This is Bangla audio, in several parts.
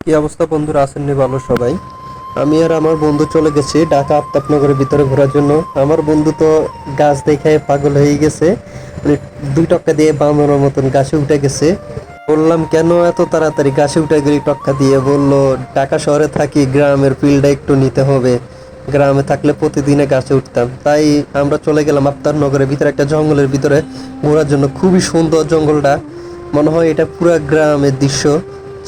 কি অবস্থা বন্ধুরা, আছেন নি ভালো সবাই? আমি আর আমার বন্ধু চলে গেছি ঢাকা আফতাবনগরের ভিতরে ঘোরার জন্য। আমার বন্ধু তো গাছ দেখে পাগল হয়ে গেছে, মানে 2 টক্কা দিয়ে বাঁধানোর মতন গাছে উঠে গেছে। বললাম কেন এত তাড়াতাড়ি গাছে উঠে গেলি টক্কা দিয়ে? বললো ঢাকা শহরে থাকি, গ্রামের ফিল্ডটা একটু নিতে হবে, গ্রামে থাকলে প্রতিদিনে গাছে উঠতাম। তাই আমরা চলে গেলাম আফতাবনগরের ভিতরে একটা জঙ্গলের ভিতরে ঘোরার জন্য। খুবই সুন্দর জঙ্গলটা, মনে হয় এটা পুরা গ্রামের দৃশ্য।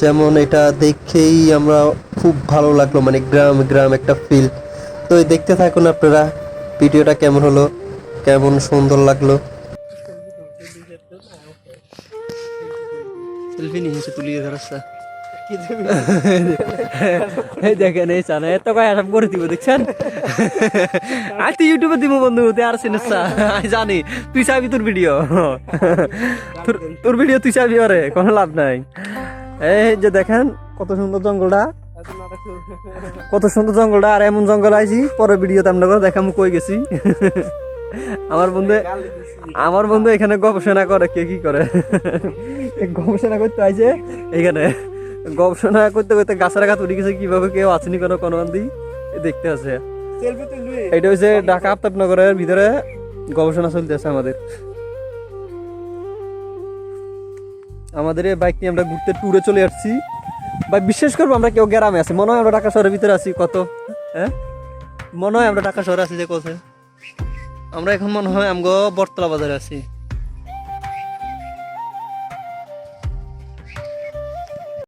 যেমন এটা দেখেই আমরা খুব ভালো লাগলো, মানে গ্রাম গ্রাম একটা ফিল। তো এই দেখতে থাকুন আপনারা ভিডিওটা কেমন হলো, কেমন সুন্দর লাগলো। সেলফি নিয়ে এসে তুলিয়ে ধরাচ্ছা এই দেখেন, এই চান এত কয় আসাম করে দিব দেখছেন। আজ তুই ইউটিউবে দিব বন্ধু, তুই আর চিনিস না, আমি জানি তুই চাবি তোর ভিডিও, তোর ভিডিও তুই চাবি, আরে কোনো লাভ নাই। এই যে দেখেন কত সুন্দর জঙ্গলটা, কত সুন্দর জঙ্গলটা। আর এমন জঙ্গল আইছি পরে ভিডিওতে আমরা দেখামু কই গেছি। আমার বন্ধু এখানে গবেষণা করে, কে কি করে গবেষণা করতে আইছে এখানে। গবেষণা করতে করতে গাছের গাছ উঠে গেছে, কিভাবে কেউ আসেনি কোনো বান্ধি দেখতে আছে। এটা হচ্ছে ঢাকা আফতাবনগরের ভিতরে গবেষণা চলতেছে আমাদের এই বাইক নিয়ে আমরা ঘুরতে ট্যুরে চলে আসছি। ভাই বিশ্বাস করবো আমরা কেউ গ্রামে আছি, মনে হয় আমরা ঢাকা শহরের ভিতরে আছি। কত হ্যাঁ, মনে হয় আমরা ঢাকা শহরে আছি যে কোথায় আমরা এখন, মনে হয় আমগো বটতলা বাজারে আছি।